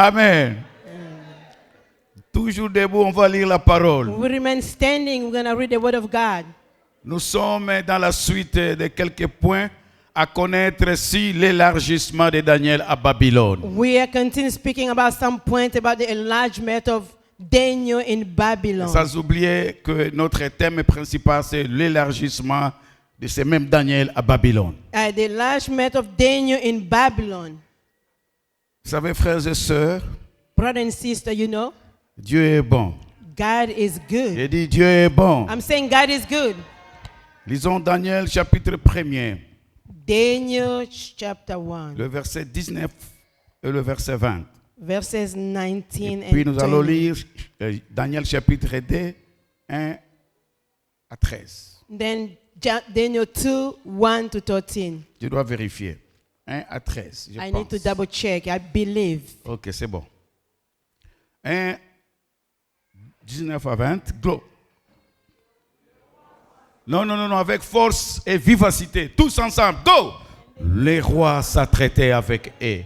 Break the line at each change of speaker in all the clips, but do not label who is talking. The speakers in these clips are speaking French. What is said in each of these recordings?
Amen. Toujours debout, on va lire la parole.
We remain standing. We're going to read the word of God.
Nous sommes dans la suite de quelques points à connaître sur l'élargissement de Daniel à Babylone.
We are continuing speaking about some point about the enlargement of Daniel in Babylon.
Sans oublier que notre thème principal, c'est l'élargissement de ce même Daniel à Babylone.
The enlargement of Daniel in Babylon.
Vous savez, frères et sœurs,
Brother and sister, you know,
Dieu est bon.
God is good.
J'ai dit Dieu est bon.
I'm saying God is good.
Lisons Daniel chapitre 1er,
Daniel chapter 1,
le verset 19 et le verset 20.
verses 19
Puis
and
nous allons
20.
lire Daniel chapitre 2, 1 à 13.
Then Daniel 2, 1 to 13.
Je dois vérifier. 1 à 13, je
I
pense.
need to double check. I believe.
Ok, c'est bon. 1, 19 à 20. Go. Non, avec force et vivacité. Tous ensemble. Go. Les rois s'apprêtaient avec eux.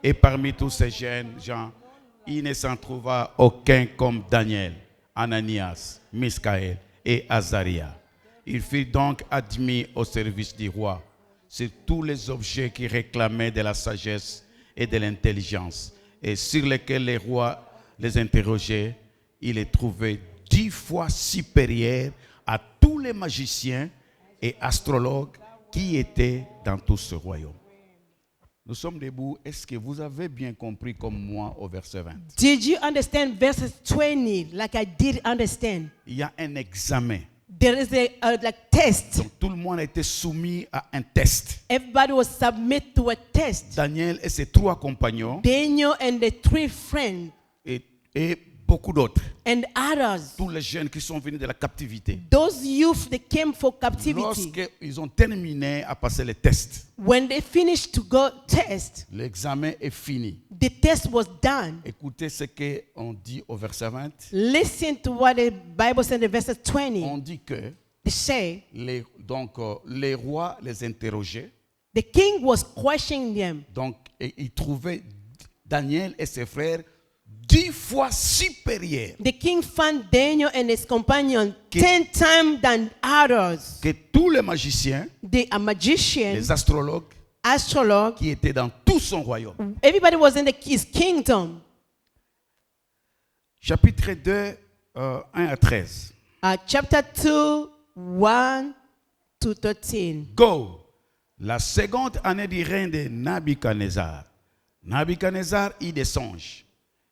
Et parmi tous ces jeunes gens, il ne s'en trouva aucun comme Daniel, Ananias, Misaël et Azaria. Il fut donc admis au service du roi sur tous les objets qui réclamaient de la sagesse et de l'intelligence, et sur lesquels les rois les interrogeaient. Il les trouvait 10 fois supérieurs à tous les magiciens et astrologues qui étaient dans tout ce royaume. Nous sommes debout. Est-ce que vous avez bien compris comme moi au verset 20?
Did you understand verses 20 like I did understand?
Il y a un examen.
There is a test.
Donc tout le monde a été soumis à un test.
Everybody was submit to a test.
Daniel et ses 3 compagnons
Daniel and the 3 friends
et beaucoup d'autres.
and others.
Tous les jeunes qui sont venus de la captivité.
Those youth that came for captivity.
Lorsqu'ils ont terminé à passer les tests,
When they finished to go test,
l'examen est fini.
the test was done.
Écoutez ce qu'on dit au verset 20.
Listen to what the Bible said in verse 20.
On dit que
They say
les rois les interrogeaient.
the king was questioning them.
Donc ils trouvaient Daniel et ses frères 10 fois supérieurs
The king found Daniel and his companion 10 times than others.
que tous les magiciens,
The magicians,
les astrologues
astrologue,
qui étaient dans tout son royaume.
everybody was in his kingdom.
Chapitre 2, 1 à 13.
Chapter 2, 1 to 13.
Go. La seconde année du règne de Nabuchodonosor. Nabuchodonosor eut des songes.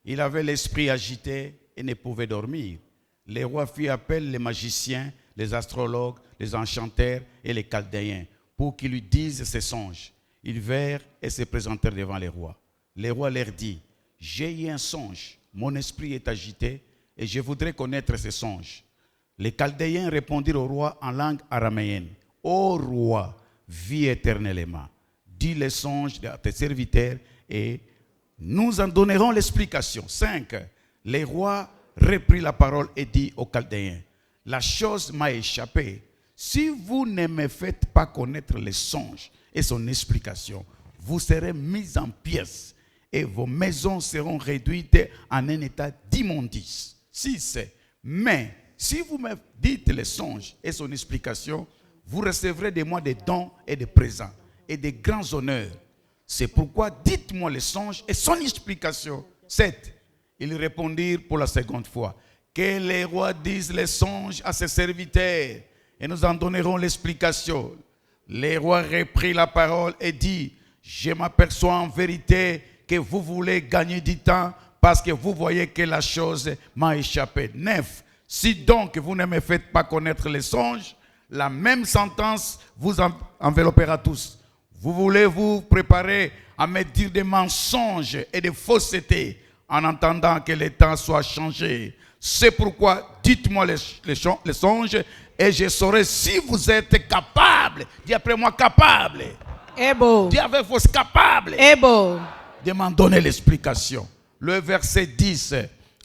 Il avait l'esprit agité et ne pouvait dormir. Les rois firent appel les magiciens, les astrologues, les enchanteurs et les chaldéens pour qu'ils lui disent ses songes. Ils vinrent et se présentèrent devant les rois. Les rois leur dit: j'ai eu un songe, mon esprit est agité et je voudrais connaître ces songes. Les chaldéens répondirent au roi en langue araméenne: ô roi, vis éternellement. Dis les songes à tes serviteurs et nous en donnerons l'explication. 5. Les rois reprit la parole et dit aux Chaldéens: la chose m'a échappé. Si vous ne me faites pas connaître les songes et son explication, vous serez mis en pièces et vos maisons seront réduites en un état d'immondice. 6. Mais si vous me dites les songes et son explication, vous recevrez de moi des dons et des présents et des grands honneurs. C'est pourquoi dites-moi les songes et son explication. 7. Ils répondirent pour la seconde fois: que les rois disent les songes à ses serviteurs et nous en donnerons l'explication. Les rois reprirent la parole et dit: je m'aperçois en vérité que vous voulez gagner du temps parce que vous voyez que la chose m'a échappé. 9. Si donc vous ne me faites pas connaître les songes, la même sentence vous enveloppera tous. Vous voulez vous préparer à me dire des mensonges et des faussetés en attendant que le temps soit changé. C'est pourquoi dites-moi les songes et je saurai si vous êtes capable. Dis après moi: capable.
Able.
Dis avec force: capable.
Able.
De m'en donner l'explication. Le verset 10.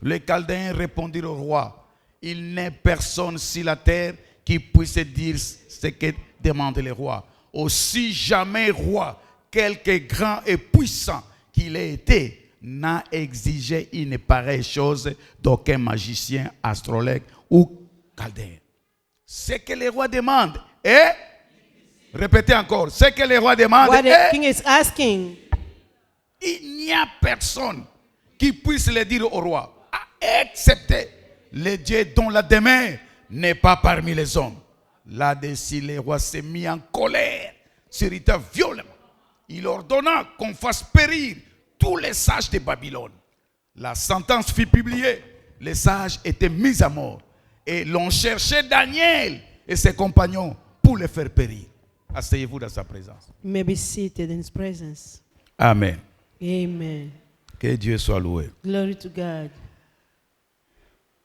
Les Chaldéens répondirent au roi: il n'est personne sur la terre qui puisse dire ce que demande le roi. Aussi jamais roi, quelque grand et puissant qu'il ait été, n'a exigé une pareille chose d'aucun magicien, astrologue ou chaldéen. Ce que les rois demandent est, répétez encore, ce que les rois demandent
What the
est,
king is asking,
il n'y a personne qui puisse le dire au roi, excepté le Dieu dont la demeure n'est pas parmi les hommes. Là-dessus, le roi s'est mis en colère, s'irrita violemment. Il ordonna qu'on fasse périr tous les sages de Babylone. La sentence fut publiée. Les sages étaient mis à mort. Et l'on cherchait Daniel et ses compagnons pour les faire périr. Asseyez-vous dans sa présence.
you may be seated in his presence.
Amen.
Amen.
Que Dieu soit loué.
Glory to God.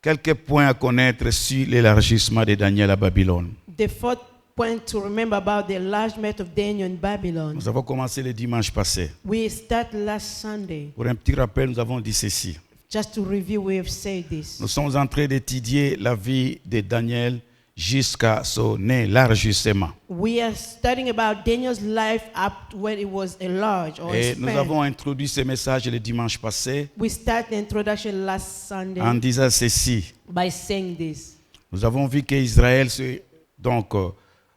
Quelques points à connaître sur l'élargissement de Daniel à Babylone.
The fourth point to remember about the enlargement of Daniel in Babylon.
Nous avons commencé le dimanche passé.
We start last Sunday.
Pour un petit rappel, nous avons dit ceci.
Just to review, we have said this.
Nous sommes en train d'étudier la vie de Daniel jusqu'à son élargissement.
We are studying about Daniel's life up to when it was enlarged or
Et nous
expanded.
avons introduit ce message le dimanche passé
We start the introduction last Sunday
en disant ceci.
by saying this.
Nous avons vu qu'Israël s'est donc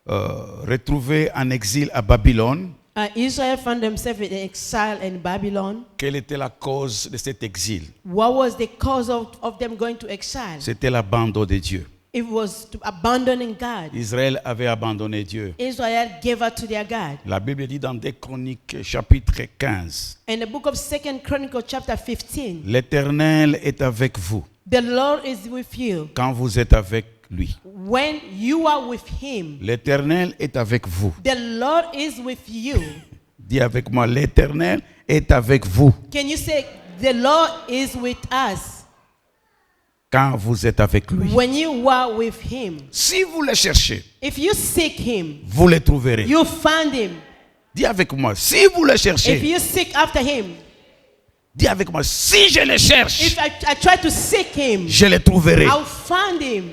retrouvé en exil à Babylone.
Israel found themselves in exile in Babylon.
Quelle était la cause de cet exil?
What was the cause of them going to exile?
C'était l'abandon de Dieu.
It was to abandoning God.
Israël avait abandonné Dieu.
Israel gave up to their God.
La Bible dit dans 2 Chroniques chapitre 15,
In the book of 2 Chronicles chapter 15,
l'Éternel est avec vous
the Lord is with you
quand vous êtes avec lui.
when you are with him.
L'Éternel est avec vous.
The Lord is with you.
Dis avec moi, l'Éternel est avec vous
Can you say, the Lord is with us
quand vous êtes avec lui.
when you are with him?
Si vous le cherchez,
If you seek him,
vous le trouverez.
you find him.
Dis avec moi, si vous le
If
cherchez,
you seek after him,
dis avec moi, si je le cherche,
if I try to seek him,
je le trouverai.
I'll find him.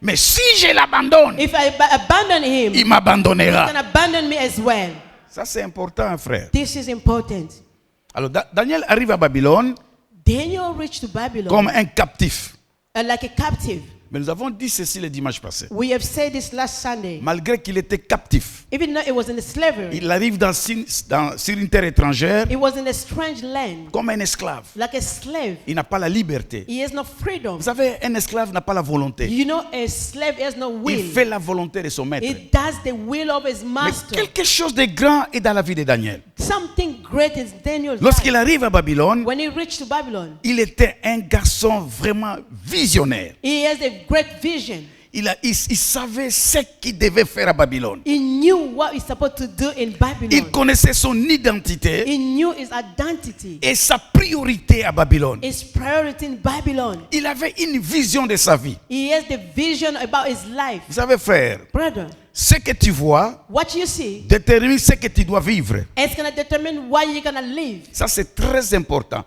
Mais si je l'abandonne,
If I abandon him,
il
he
m'abandonnera.
can abandon me as well.
Ça c'est important, frère.
This is important.
Alors Daniel arrive à Babylone
Daniel reached to Babylon
comme un captif.
like a captive.
Mais nous avons dit ceci le dimanche passé.
We have said this last Sunday.
Malgré qu'il était captif,
Even though it was in slavery,
il arrive sur une terre étrangère
it was in a strange land,
comme un esclave.
like a slave.
Il n'a pas la liberté.
He has no freedom.
Vous savez, un esclave n'a pas la volonté.
You know, a slave has no
Il
will.
fait la volonté de son maître.
He does the will of his
Mais
master.
quelque chose de grand est dans la vie de Daniel.
Something great is Daniel's
Lorsqu'il
life.
arrive à Babylone,
When he reached to Babylon,
il était un garçon vraiment visionnaire.
he has a great vision.
Il savait ce qu'il devait faire à Babylone.
He knew what he's supposed to do in
Il
Babylon.
connaissait son identité
He knew his identity,
et sa priorité à Babylone.
his priority in Babylon.
Il avait une vision de sa vie.
He has the vision about his life.
Vous savez, frère,
Brother,
ce que tu vois
what you see
détermine ce que tu dois vivre.
is going to determine why you're going to live.
Ça, c'est très important.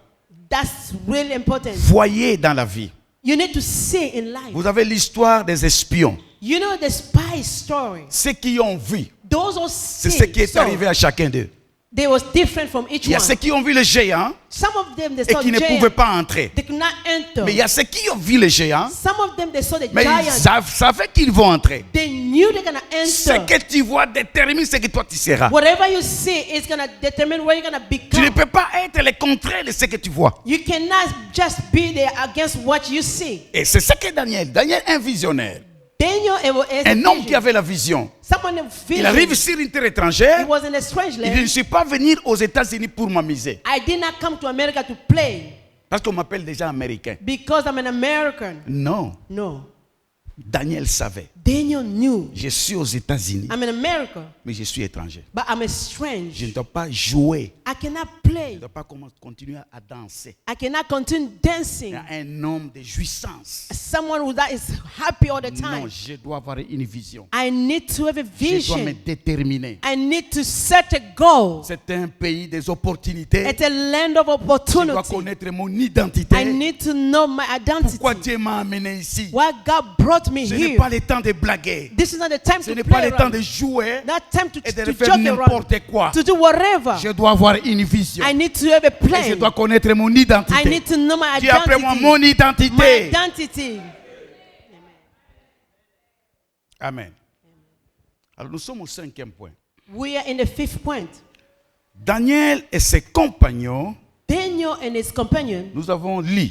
That's really important.
Voyez dans la vie.
You need to see in life.
Vous avez l'histoire des espions.
You know the spy story.
Ceux qui ont vu,
Those who
c'est
see,
ce qui est
so
arrivé à chacun d'eux.
they was different from each
Il y a
one.
ceux qui ont vu le géant
Some of them they
et
saw
qui ne
giants.
pouvaient pas entrer.
They could not enter.
Mais il y a ceux qui ont vu le géant,
Some of them they saw the
mais ils
giant.
savaient qu'ils vont entrer.
They knew they're gonna
Ce
enter.
que tu vois détermine ce que toi tu seras.
Whatever you see is gonna determine where you're gonna
Tu ne
become.
peux pas être le contraire de ce que tu vois.
You cannot just be there against what you see.
Et c'est ce que Daniel un visionnaire,
Daniel is
un homme qui avait la vision.
someone in
Il arrive
vision.
sur une terre
He
étrangère.
was in a strange
Il dit, je
land.
ne suis pas venu aux États-Unis pour m'amuser.
I did not come to America to play
Parce qu'on m'appelle déjà américain.
because I'm an American.
Non,
No.
Daniel savait.
Daniel knew
Je suis aux États-Unis,
I'm in America,
mais je suis étranger.
but I'm a
Je
strange.
ne dois pas jouer.
I cannot
Je
play.
ne dois pas continuer à danser.
I cannot continue
Il y
dancing.
a un homme de jouissance.
Someone who that is happy all the
Non,
time.
je dois avoir une vision.
I need to have a
Je dois me
vision.
déterminer.
I need to set a goal.
C'est un pays des opportunités.
It's a land of
Je dois
opportunity.
connaître mon
I
identité.
need to know my
Pourquoi
identity.
Dieu m'a amené ici?
Why God brought me
Ce n'est
here.
pas le temps de blaguer.
This is not the time
Ce
to
n'est pas
play
le temps
around.
de jouer
Not time to
et de
to
faire
joke around.
n'importe quoi.
To do whatever.
Je dois avoir une vision.
I need to have a
Et je
plan.
dois connaître mon
I
identité.
need to know my
Dis après moi
identity.
mon
My
identité.
identity.
Amen. Alors nous sommes au 5e point.
We are in the 5th point.
Daniel et ses compagnons,
Daniel and his companion,
nous avons lu,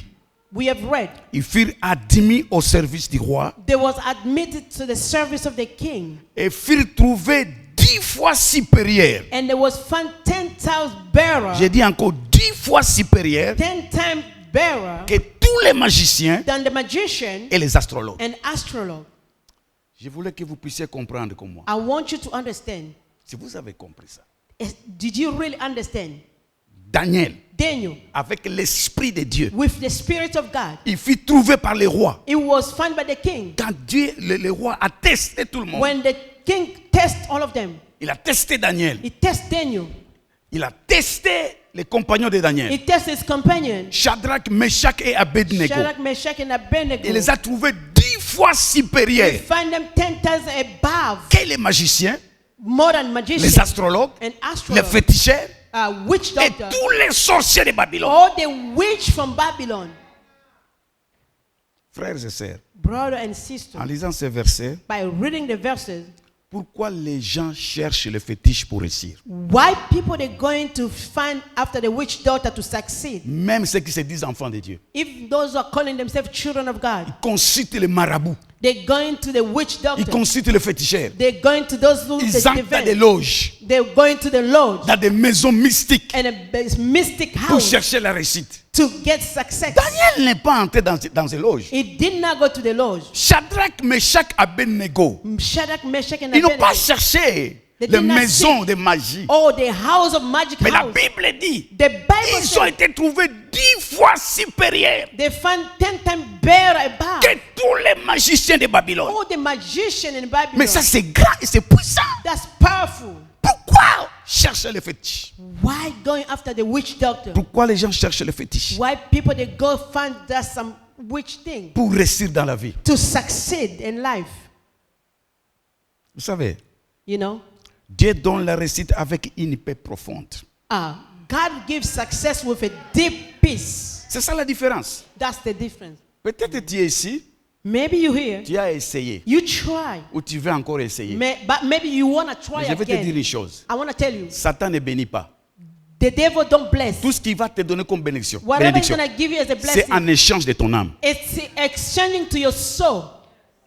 we have read,
ils furent admis au service du roi
they was admitted to the service of the king,
et furent trouvés 10 fois supérieurs.
and there was found 10,000 bearer,
J'ai dit encore 10 fois supérieurs
10 times bearer
que tous les magiciens
than the magician
et les astrologues.
and astrologue.
Je voulais que vous puissiez comprendre comme moi.
I want you to understand.
Si vous avez compris ça,
Did you really understand?
Daniel,
Daniel,
avec l'Esprit de Dieu,
with the Spirit of God,
il fut trouvé par les rois.
it was found by the king.
Quand Dieu, le roi, a testé tout le monde,
When the king tested all of them,
il a testé Daniel,
he tested Daniel.
il a testé les compagnons de Daniel,
He tested his companion,
Shadrach, Meshach et Abednego.
Shadrach, Meshach, and Abednego.
Il les a trouvés 10 fois
He
supérieurs
found them 10,000 above,
que les magiciens,
more than magicians
les astrologues,
and
les
astrologers,
féticheurs
witch
et
doctors,
tous les sorciers de Babylone.
all the witch from Babylon.
Frères et sœurs,
Brother and sister,
en lisant ces versets,
by reading the verses,
pourquoi les gens cherchent le fétiche pour réussir?
why people they're going to find after the witch doctor to succeed?
Même ceux qui se disent enfants de Dieu,
If those who are calling themselves children of God,
consultent les marabouts,
they're going to the witch
ils
doctor.
consultent les féticheurs,
They're going to those who
ils
the
entrent dans des
divine.
loges,
They're going to the Lord
dans des maisons mystiques
and a mystic
pour
house
chercher la réussite.
to get success.
Daniel n'est pas entré dans ces loges.
He did not go to the lodge.
Shadrach, Meshach, Abednego,
Shadrach, Meshach, and
ils n'ont pas
Abednego.
cherché
They
les
did not
maisons
seek-
de magie.
Oh, the house of magic
Mais la
house.
Bible dit,
The Bible
ils ont
says
été trouvés 10 fois supérieurs
they found 10 times better above.
que tous les magiciens de Babylone.
Oh, the magician in Babylon.
Mais ça c'est grand et c'est puissant.
That's powerful.
Pourquoi chercher le fétiche?
Why going after the witch doctor?
Pourquoi les gens cherchent le fétiche?
Why people they go find that some witch thing
Pour réussir dans la vie.
to succeed in life?
Vous savez,
You know,
Dieu donne la réussite avec une paix profonde.
God gives success with a deep peace.
C'est ça la différence.
That's the difference.
Peut-être tu es ici,
Maybe you here,
tu as essayé,
you try,
ou tu veux encore essayer.
but maybe you want to try
Mais je vais te dire
again.
une chose.
I want to tell you,
Satan ne bénit pas.
the devil don't bless.
Tout ce qu'il va te donner comme bénédiction,
Whatever he's
bénédiction,
going to give you as a
c'est
blessing,
en échange de ton âme.
it's exchanging to your soul.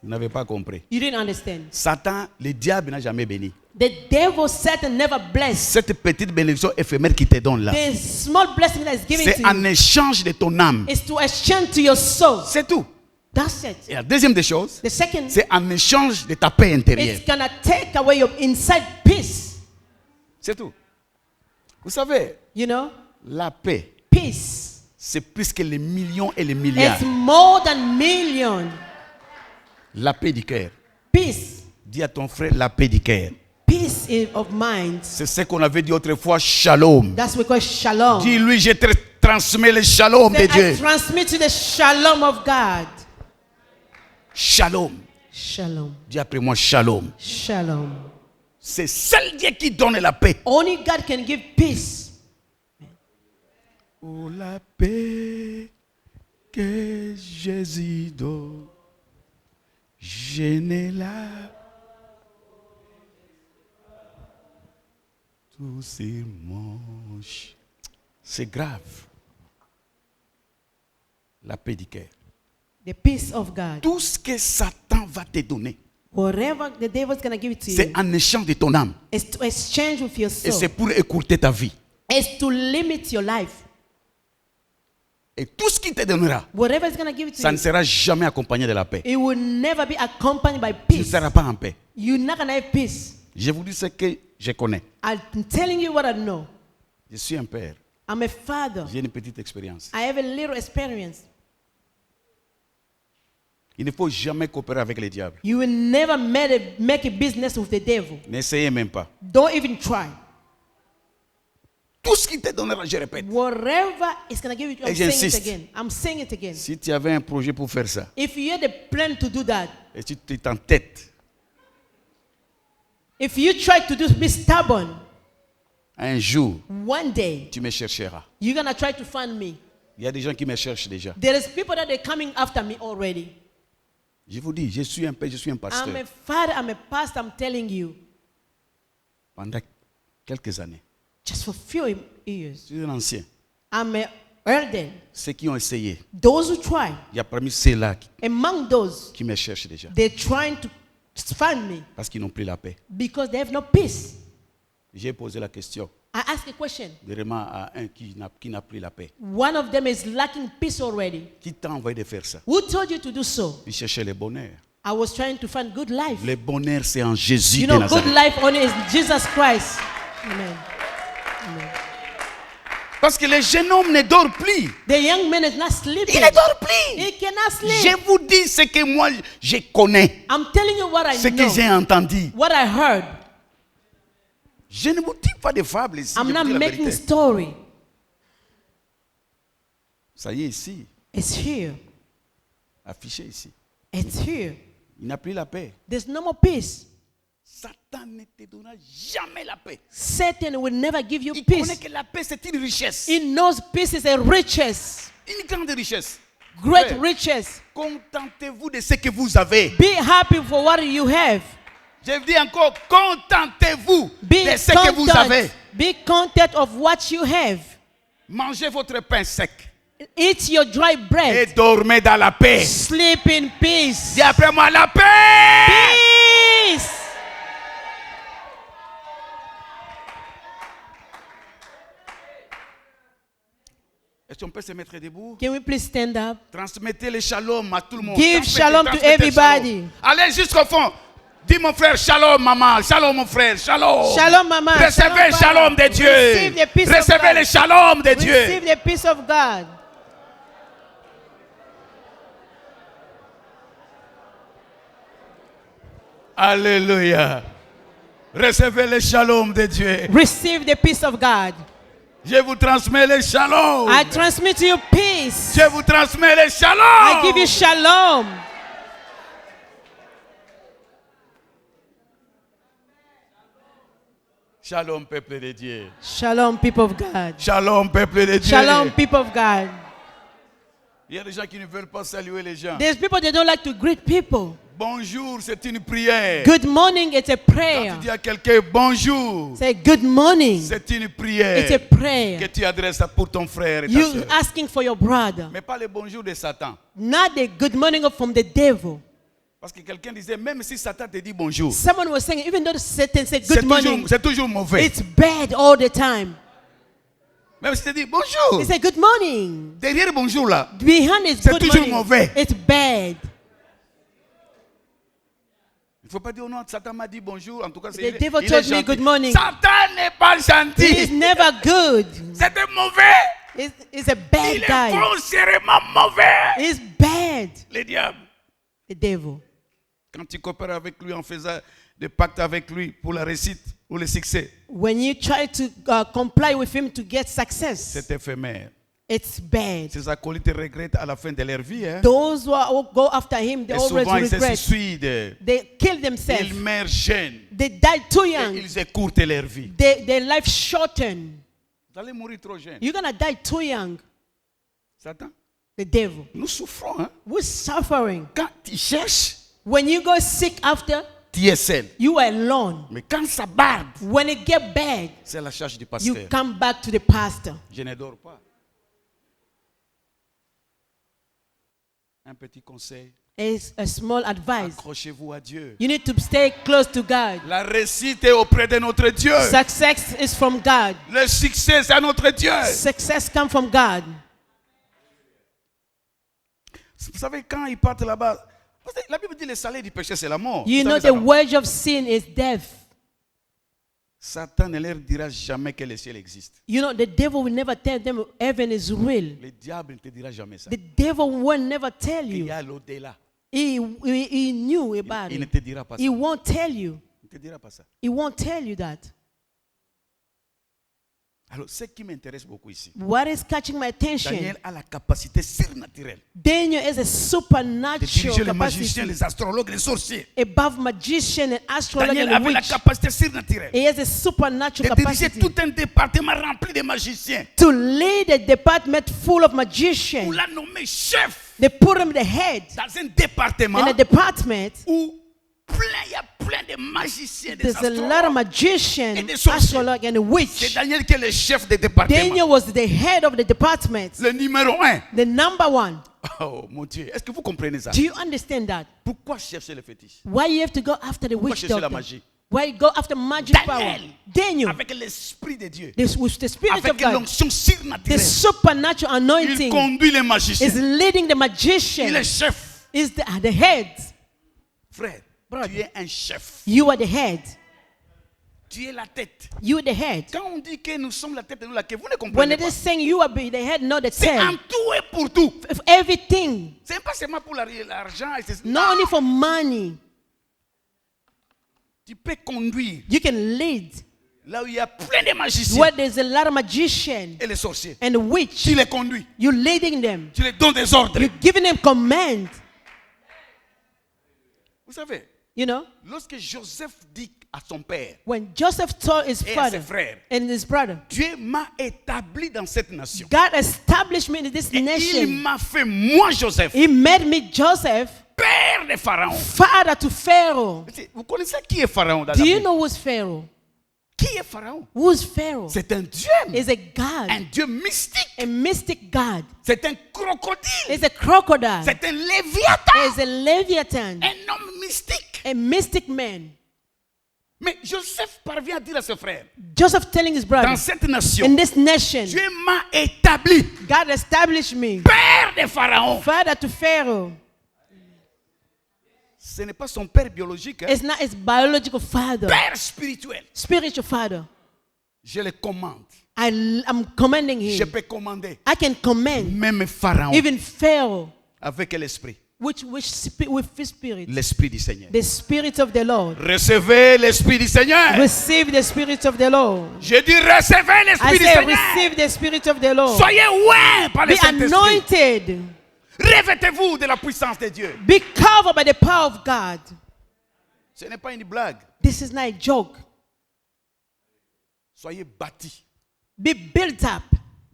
Vous n'avez pas compris.
You didn't understand.
Satan, le diable n'a jamais béni.
The devil, Satan, never blessed.
Cette petite bénédiction éphémère qu'il te donne là,
The small blessing that is given
c'est
to
en
you
échange de ton âme.
is to exchange to your soul.
C'est tout.
That's it.
Et la deuxième des choses,
The second,
c'est en échange de ta paix intérieure.
it's gonna take away your inside peace.
C'est tout. Vous savez,
You know,
la paix,
peace.
c'est plus que les millions et les milliards.
It's more than million.
La paix du cœur.
Peace.
Dis à ton frère la paix du cœur.
Peace of mind.
C'est ce qu'on avait dit autrefois, shalom.
That's what we call shalom.
Dis-lui, je te transmets le shalom de
Say, I
Dieu.
transmit to the shalom of God.
Shalom.
Shalom.
Dis après moi, shalom.
Shalom.
C'est seul Dieu qui donne la paix.
Only God can give peace.
Oh, la paix que Jésus donne, je n'ai la tout c'est moche. C'est grave. La paix du cœur.
The peace of God.
Tout ce que Satan va te donner,
Whatever the devil is going to give it to
c'est
you,
en échange de ton âme.
is to exchange with your
Et c'est
soul.
pour écourter ta vie.
It's to limit your life.
Et tout ce qu'il te donnera,
Whatever is going to give it to
ça ne
you,
sera jamais accompagné de la paix.
it will never be accompanied by
Tu ne
peace.
seras pas en paix.
You're not going to have peace.
Je vous dis ce que je connais.
I'm telling you what I know.
Je suis un père.
I'm a father.
J'ai une petite expérience.
I have a little experience.
Il ne faut jamais coopérer avec le diable.
You will never make a business with the devil.
N'essayez même pas.
Don't even try.
Tout ce qu'il te donnera, je répète.
Whatever is going to give you,
Et
I'm saying it
j'insiste.
again. I'm saying it again.
Si tu avais un projet pour faire ça,
If you had a plan to do that,
et tu t'entêtes,
if you try to be stubborn,
un jour,
one day
tu me chercheras.
you're gonna try to find me.
Il y a des gens qui me cherchent déjà.
There is people that are coming after me already.
Je vous dis, je suis un père, je suis un
I'm
pasteur.
a father, I'm a pastor, I'm telling you.
Pendant quelques années.
Just for few years.
Je suis un ancien.
I'm a elder.
Ceux qui ont essayé,
Those who try,
il y a parmi ceux-là
among those,
qui me cherchent déjà.
they're trying to find me
Parce qu'ils n'ont plus la paix.
because they have no peace.
J'ai posé la question
I ask a question.
vraiment à un qui n'a plus la paix.
One of them is lacking peace already.
Qui t'a envoyé de faire ça?
Who told you to do so?
Il cherchait le bonheur.
I was trying to find good life.
Le bonheur, c'est en Jésus
You
de
know, good
Nazareth.
life only is Jesus Christ. Amen. Amen.
Parce que le jeune homme ne dort plus.
The young man is not sleeping.
Il ne dort plus.
He cannot sleep.
Je vous dis ce que moi je connais,
I'm telling you what I
ce que
know,
j'ai entendu.
what I heard.
Je ne vous dis pas de fables ici.
I'm
je
not
vous dis la
making
vérité.
story.
Ça y est ici,
It's here.
affiché ici.
It's here.
Il n'a plus la paix.
There's no more peace.
Satan ne te donnera jamais la paix.
Satan will never give you
Il connaît
peace.
que la paix c'est une richesse,
He knows peace is a riches,
une grande richesse.
great
Frère,
riches.
contentez-vous de ce que vous avez.
Be happy for what you have.
Je dis encore, contentez-vous
Be
de ce que vous avez.
content. Be content of what you have.
Mangez votre pain sec
Eat your dry
et
bread.
dormez dans la paix.
Sleep in peace.
Dis après moi la paix.
Peace.
Est-ce qu'on peut se mettre debout?
Can we please stand up?
Transmettez le shalom à tout le monde.
Give
Transmettez,
shalom to
transmettez le
everybody.
shalom. Allez jusqu'au fond. Dis mon frère, shalom maman, shalom mon frère, shalom.
Shalom, Mama.
Recevez le shalom de Dieu.
Receive the peace of
Recevez
God.
le shalom de Dieu.
Receive the peace of God.
Alléluia. Recevez le shalom de Dieu.
Receive the peace of God.
Je vous transmets le shalom.
I transmit to you peace.
Je vous transmets le shalom.
I give you shalom.
Shalom peuple de Dieu.
Shalom, people of God.
Shalom peuple de Dieu.
Shalom, people of God.
Il y a des gens qui ne veulent pas saluer les gens.
There's people that don't like to greet people.
Bonjour, c'est une prière.
Good morning, it's a
Quand
prayer.
tu dis à quelqu'un bonjour,
Say good morning.
c'est une prière
It's a
que
prayer.
tu adresses pour ton frère et ta
You
soeur.
asking for your brother.
Mais pas le bonjour de Satan.
Not the good morning from the devil.
Parce que quelqu'un disait, même si Satan te dit bonjour,
Someone was saying, even though Satan said good morning,
c'est toujours mauvais.
it's bad all the time.
Même si tu dis bonjour,
He said good morning.
derrière bonjour là,
Behind is
C'est
good
toujours
morning.
mauvais.
It's bad.
il ne faut pas dire, oh non, Satan m'a dit bonjour. En tout cas,
The
c'est
devil
il est
told me
gentil.
good morning.
Satan n'est pas
He is
gentil.
never good.
C'est un mauvais.
He's a bad
Il est
guy.
foncièrement mauvais.
He's bad.
Le diable.
The devil.
Quand tu coopères avec lui en faisant des pactes avec lui pour la réussite ou le succès,
When you try to comply with him to get success,
c'est éphémère.
it's bad.
Ses acolytes regrettent à la fin de leur vie. Hein?
Those who go after him, they
Et
always
souvent, ils se
regret.
suicident.
They kill themselves.
Ils meurent jeunes.
They die too
Et
young.
ils écourtent leur vie.
Their life shorten.
Vous allez mourir trop jeune.
You're gonna die too young.
Satan,
The devil.
nous souffrons. Hein?
We're suffering.
Quand tu cherches,
When you go sick after,
tu es seul.
you are alone.
Mais quand ça barde,
When it get bad,
c'est la charge du
you
pasteur.
come back to the pastor.
Je ne dors pas. Un petit conseil,
It's a small advice.
accrochez-vous à Dieu.
You need to stay close to God.
La réussite est auprès de notre Dieu.
Success is from God.
Le succès, c'est à notre Dieu.
Success comes from God.
Vous savez, quand ils partent là-bas, parce que la Bible dit le salaire du péché, c'est la mort.
You
Vous
know
savez ça,
the
non?
wage of sin is death.
Satan ne leur dira jamais que le ciel existe.
You know, the devil will never tell them heaven is real.
Le diable ne te dira jamais ça.
The devil will never tell
Il y
you.
a l'au-delà.
He knew about
Il ne
it.
te dira pas ça.
He won't tell you.
Il ne te dira pas ça.
He won't tell you that.
Alors, ce qui m'intéresse beaucoup ici,
What is catching my attention?
Daniel a la capacité surnaturelle
Daniel is a
de
supernatural
diriger les magiciens,
capacity
les astrologues, les sorciers.
above magician and astrologer
Daniel
and
avait la
witch.
capacité surnaturelle
He has a supernatural
de diriger
capacity
tout un département rempli de magiciens.
to lead a department full of
On
magicians.
l'a nommé chef
They put him the head
dans un département
in a department.
où il y a plein de magiciens, des
There's a lot of
astrologues.
magicians,
Et des sorciers.
astrologers, and
C'est
witch.
Daniel qui est le chef des départements.
Daniel was the head of the department,
Le numéro 1.
the number one.
Oh mon Dieu, est-ce que vous comprenez ça?
Do you understand that?
Pourquoi chercher le fétiche?
Why you have to go after the witch
chercher la
doctor?
magie?
Why you go after magic power?
Daniel,
Daniel,
avec l'esprit de Dieu,
with the spirit of
avec
God,
l'onction
the
surnaturelle,
supernatural
il
anointing
conduit les
is
magiciens.
leading the
Il est
magician,
chef.
is the head.
Frère,
Brother.
tu es un chef.
You are the head.
Tu es la tête.
You are the head.
Quand on dit que nous sommes la tête et nous la queue, vous ne
When
comprenez
it
pas.
is saying you are the head, not the
C'est en
tail.
tout et pour tout.
Of everything,
C'est pas seulement pour l'argent.
not only for money.
Tu peux conduire
You can lead.
là où il y a plein de magiciens
Where there's a lot of magicians
et les sorciers.
and witch,
Tu les conduis.
you're leading them.
Tu les donnes des ordres.
You're giving them command.
Vous savez,
You know,
lorsque Joseph dit à son père,
when Joseph told his
Et à
father
ses frères.
and his brother,
Dieu m'a établi dans cette nation.
God established me in this
Et il
nation.
m'a fait, moi Joseph,
He made me Joseph,
père de Pharaon.
father to Pharaoh.
Vous connaissez qui est Pharaon dans la
Do you
Bible?
know who's Pharaoh?
Qui est Pharaon?
Who's Pharaoh?
C'est un Dieu.
Is a God,
Un Dieu mystique.
a mystic God.
C'est un crocodile.
Is a crocodile.
C'est un léviathan.
Is a Leviathan,
Un homme mystique.
a mystic man.
Mais Joseph parvient à dire à ses frères,
Joseph telling his brother,
dans cette nation,
in this nation,
Dieu m'a établi
God established me
père de Pharaon.
father to Pharaoh.
Ce n'est pas son père biologique, hein.
It's not his biological father,
Père spirituel.
spiritual father.
Je le commande.
I'm commanding
Je
him.
peux commander
I can command
même Pharaon
even Pharaoh,
avec l'esprit.
with his spirit,
L'esprit du Seigneur.
the spirit of the Lord.
Recevez l'esprit du Seigneur.
Receive the spirit of the Lord.
Je dis recevez
I
l'esprit du
say,
Seigneur.
receive the spirit of the Lord.
Soyez oints par le
Be
Saint-Esprit.
anointed.
Revêtez-vous de la puissance de Dieu.
Be covered by the power of God.
Ce n'est pas une blague.
This is not a joke.
Soyez bâtis.
Be built up.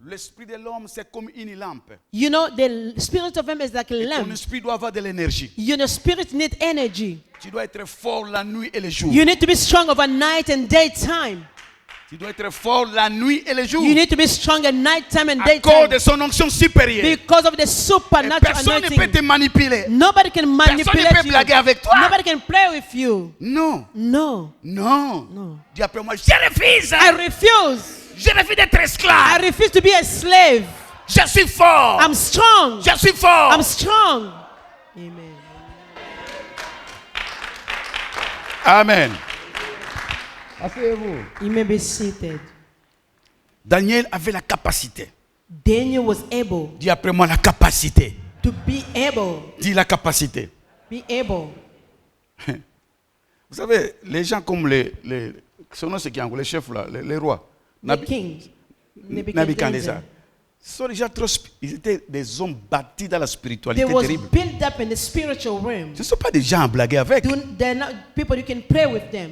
L'esprit de l'homme, c'est comme une lampe.
You know, the spirit of him is like a
Et ton
lamp.
esprit doit avoir de l'énergie.
You know, spirit need energy.
Tu dois être fort la nuit et le jour.
You need to be strong overnight and daytime.
Tu dois être fort la nuit et le jour.
You need to be strong at nighttime and
À cause de
daytime
son onction supérieure.
because of the
Et
supernatural
personne ne peut te
anointing.
manipuler.
Nobody can
Personne ne
manipulate
peut blaguer
you.
avec toi.
Nobody can play with you.
Non,
No,
non.
no.
Dis après moi, je refuse.
I refuse.
Je refuse d'être
I
esclave.
refuse to be a slave.
Je suis fort.
I'm strong.
Je suis fort.
I'm strong. Amen.
Amen. Asseyez-vous.
You may be seated.
Daniel avait la capacité.
Daniel was able
Dis après moi la capacité.
to be able.
Dis la capacité.
Be able.
Vous savez, les gens comme son nom c'est qui encore, les chefs là, les rois.
The king.
Nabucodonosor. Ce sont des gens trop, ils étaient des hommes bâtis dans la spiritualité
They was
terrible.
built up in the spiritual realm.
Ce ne sont pas des gens à blaguer avec.
They're not people you can play with them.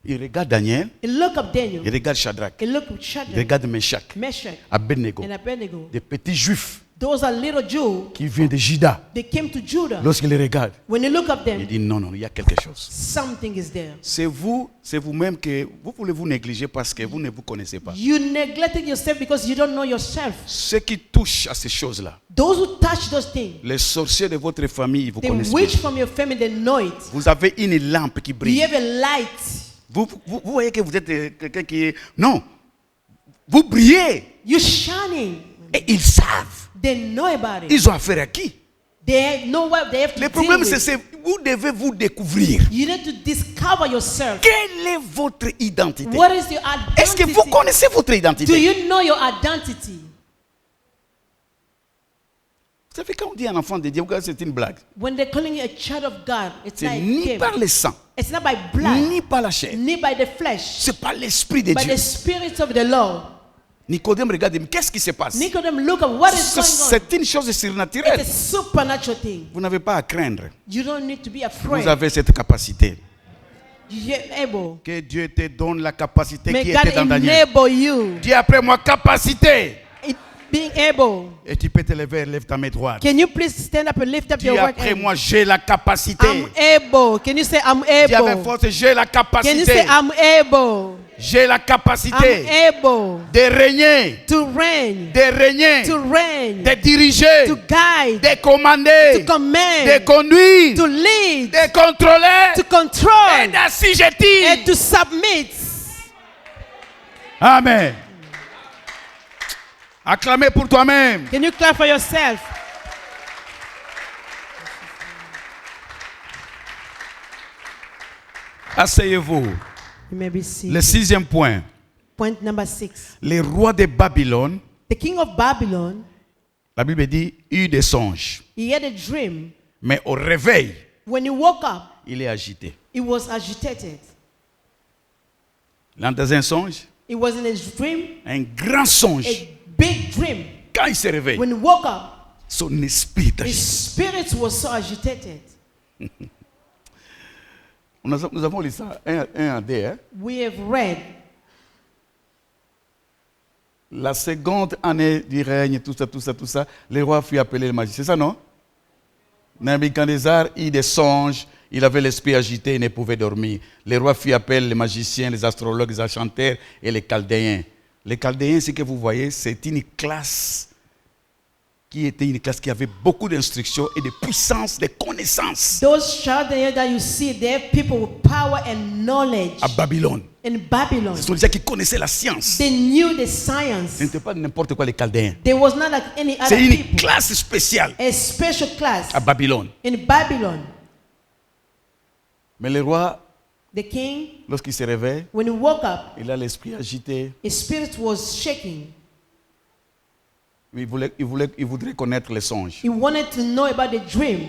Ils regardent Daniel,
And look up Daniel.
ils regardent Shadrach,
And look at
ils
Shadrach,
regardent Meshach,
Meshach,
Abednego,
and Abednego.
des petits juifs
Those are little Jews.
qui viennent de Juda.
They came to Judah.
Lorsqu'ils les regardent,
When you look up
ils
them,
disent non, non, il y a quelque chose.
something is there.
C'est vous-même que vous voulez vous négliger parce que vous ne vous connaissez pas.
You neglected yourself because you don't know yourself.
Ceux qui touchent à ces choses-là,
Those who touch those things,
les sorciers de votre famille, ils vous
the
connaissent
witch
bien.
from your family, they know it.
Vous avez une lampe qui
You
brille.
have a light.
Vous voyez que vous êtes quelqu'un qui est... Non, vous brillez.
You're shining.
Et ils savent.
They know about it.
Ils ont affaire à qui?
They know what they have to
Le
deal
problème,
with.
c'est que vous devez vous découvrir.
You need to discover yourself.
Quelle est votre identité?
What is your identity?
Est-ce que vous connaissez votre
Do
identité?
you know your identity?
Vous Vous savez, quand on dit un enfant de Dieu, c'est une blague.
When they're calling you a child of God, it's
C'est
like
ni
gift.
par le sang,
It's not by blood,
ni par la chair.
ni by the flesh,
C'est par l'Esprit de
but
Dieu.
the Spirit of the Lord.
Nicodème regarde, mais qu'est-ce qui se passe?
Nicodemus, look at what is going on.
C'est une chose
It's
surnaturelle.
a supernatural thing.
Vous n'avez pas à craindre.
You don't need to be
Vous
afraid.
avez cette capacité.
You're able.
Que Dieu te donne la capacité
May
qui
God
était dans Daniel.
enable you.
Dis après moi capacité.
Being able.
Et tu peux te lever, lève ta main droite.
Can you please stand up and lift up
Dis
your right
après
hand?
moi, j'ai la capacité.
I'm able. Can you say I'm
Dis avec
able?
force, j'ai la
Can you
capacité.
say I'm able?
J'ai la
I'm
capacité
able
de régner,
to reign,
de régner,
to reign,
de diriger,
to guide,
de commander,
to command,
de conduire,
to lead,
de contrôler
to
et
control,
d'assujettir.
and to submit.
Amen. Acclamez pour toi-même.
Can you clap for yourself?
Asseyez-vous.
You may be seated.
Le sixième point.
Point number 6.
Les rois de Babylone,
The king of Babylon,
la Bible dit, eut des songes.
he had a dream.
Mais au réveil,
When he woke up,
il est agité.
he was agitated.
L'un des songes,
It was in his dream,
un grand songe.
a big dream.
Quand il se réveille,
When he woke up,
son esprit est
his
agité.
spirit was so agitated.
Nous avons lu ça, un à deux. Hein?
We have read
La seconde année du règne, tout ça, le roi fut appelé le magicien. C'est ça, non? Nabuchodonosor eut des songes, il avait l'esprit agité, il ne pouvait dormir. Le roi fut appelé les magiciens, les astrologues, les enchanteurs et les chaldéens. Les chaldéens, ce que vous voyez, c'est une classe qui était une classe qui avait beaucoup d'instructions et de puissance, de connaissances
those Chaldeans that you see, they have people with power and knowledge
à Babylone.
in Babylon.
Ce sont des gens qui connaissaient la science.
They knew the science.
Ce n'était pas n'importe quoi les chaldéens.
There was not like any other
C'est une
people.
classe spéciale
A special class
à Babylone.
in Babylon.
Mais le roi,
The king,
lorsqu'il se réveille,
when he woke up,
il a l'esprit agité.
his spirit was shaking.
Il voudrait connaître les songes.
He wanted to know about the dream.